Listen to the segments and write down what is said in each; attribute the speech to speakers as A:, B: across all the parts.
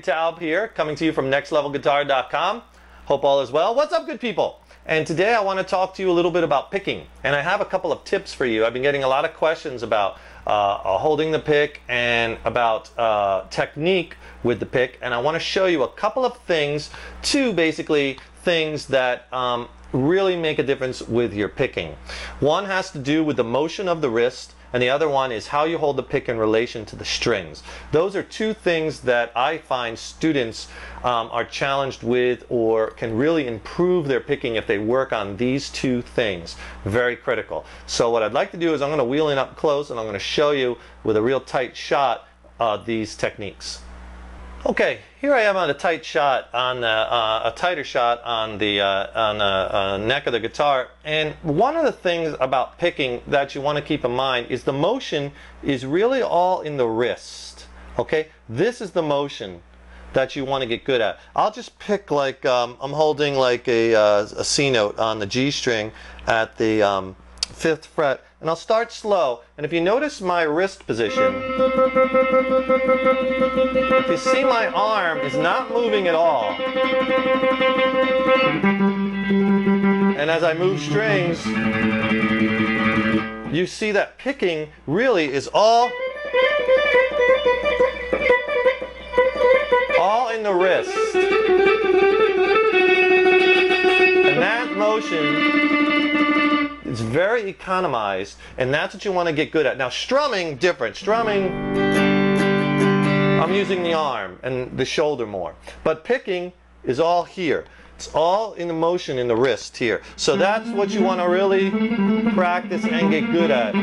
A: David Taub here, coming to you from nextlevelguitar.com. Hope all is well. What's up, good people? And today I want to talk to you a little bit about picking. And I have a couple of tips for you. I've been getting a lot of questions about holding the pick and about technique with the pick. And I want to show you a couple of things, two basically things that really make a difference with your picking. One has to do with the motion of the wrist, and the other one is how you hold the pick in relation to the strings. Those are two things that I find students are challenged with or can really improve their picking if they work on these two things. Very critical. So what I'd like to do is I'm going to wheel in up close and I'm going to show you with a real tight shot these techniques. Okay, here I am on a tight shot, on a tighter shot on the neck of the guitar. And one of the things about picking that you want to keep in mind is the motion is really all in the wrist. Okay, this is the motion that you want to get good at. I'll just pick like I'm holding like a C note on the G string at the 5th fret, and I'll start slow. And if you notice my wrist position, if you see my arm is not moving at all, and as I move strings, you see that picking really is all in the wrist. And that motion, it's very economized, and that's what you want to get good at. Now strumming, different. Strumming, I'm using the arm and the shoulder more. But picking is all here. It's all in the motion in the wrist here. So that's what you want to really practice and get good at.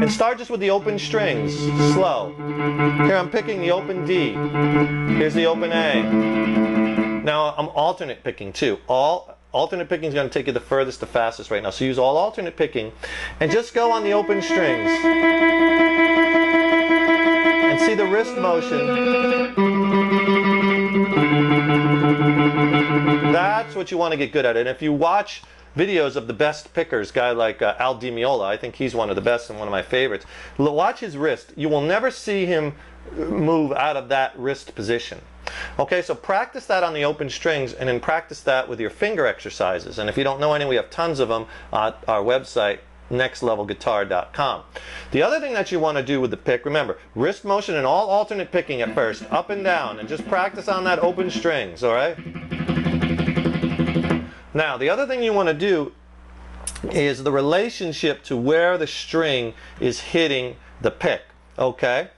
A: And start just with the open strings, slow. Here I'm picking the open D. Here's the open A. Now I'm alternate picking too. Alternate picking is going to take you the furthest, the fastest right now. So use all alternate picking and just go on the open strings. And see the wrist motion. That's what you want to get good at. And if you watch videos of the best pickers, guy like Al Di Meola, I think he's one of the best and one of my favorites. Watch his wrist. You will never see him move out of that wrist position. Okay, so practice that on the open strings, and then practice that with your finger exercises. And if you don't know any, we have tons of them at our website, nextlevelguitar.com. The other thing that you want to do with the pick, remember, wrist motion and all alternate picking at first, up and down, and just practice on that open strings, all right? Now, the other thing you want to do is the relationship to where the string is hitting the pick, okay?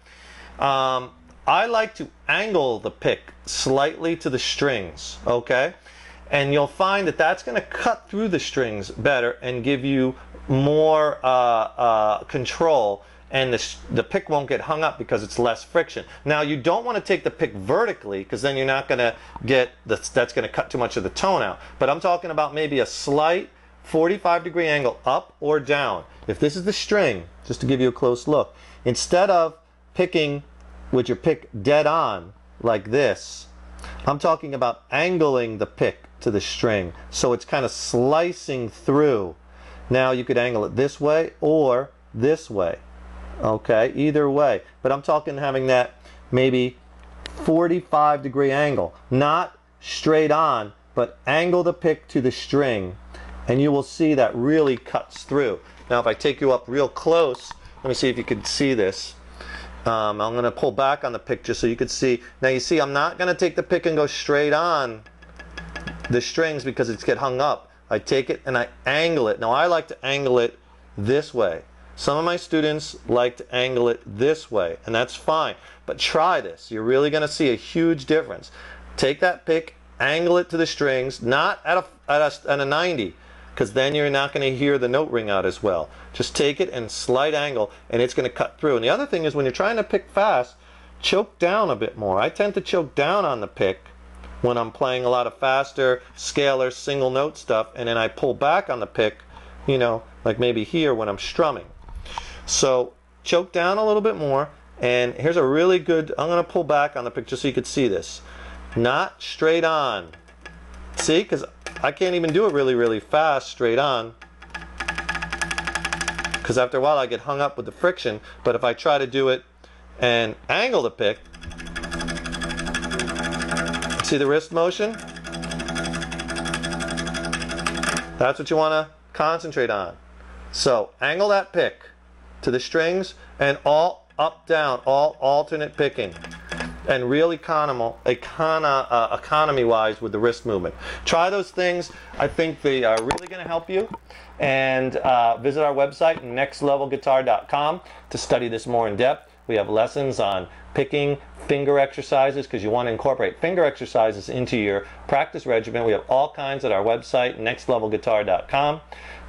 A: I like to angle the pick slightly to the strings, okay? And you'll find that that's going to cut through the strings better and give you more control, and the pick won't get hung up because it's less friction. Now, you don't want to take the pick vertically because then you're not going to get, that's going to cut too much of the tone out. But I'm talking about maybe a slight 45-degree angle up or down. If this is the string, just to give you a close look, instead of picking with your pick dead on like this, I'm talking about angling the pick to the string so it's kind of slicing through. Now you could angle it this way or this way, okay, either way, but I'm talking having that maybe 45-degree angle, not straight on, but angle the pick to the string, and you will see that really cuts through. Now if I take you up real close, let me see if you can see this. I'm going to pull back on the pick just so you can see. Now you see I'm not going to take the pick and go straight on the strings because it's get hung up. I take it and I angle it. Now I like to angle it this way. Some of my students like to angle it this way, and that's fine. But try this. You're really going to see a huge difference. Take that pick, angle it to the strings, not at a 90, because then you're not going to hear the note ring out as well. Just take it and slight angle, and it's going to cut through. And the other thing is, when you're trying to pick fast, choke down a bit more. I tend to choke down on the pick when I'm playing a lot of faster scalar single note stuff, and then I pull back on the pick, you know, like maybe here when I'm strumming. So choke down a little bit more, and here's a really good, I'm going to pull back on the pick just so you could see this. Not straight on. See, because I can't even do it really fast straight on, because after a while I get hung up with the friction. But if I try to do it and angle the pick. See the wrist motion? That's what you want to concentrate on. So angle that pick to the strings and all up, down, all alternate picking. And real economy-wise with the wrist movement. Try those things. I think they are really going to help you. And visit our website, nextlevelguitar.com, to study this more in depth. We have lessons on picking, finger exercises, because you want to incorporate finger exercises into your practice regimen. We have all kinds at our website, nextlevelguitar.com.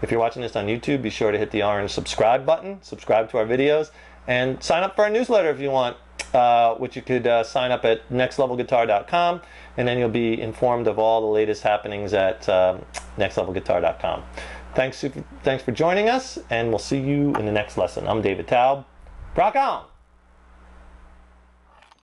A: If you're watching this on YouTube, be sure to hit the orange subscribe button, subscribe to our videos, and sign up for our newsletter if you want. Which you could sign up at nextlevelguitar.com, and then you'll be informed of all the latest happenings at nextlevelguitar.com. Thanks for joining us, and we'll see you in the next lesson. I'm David Taub. Rock on!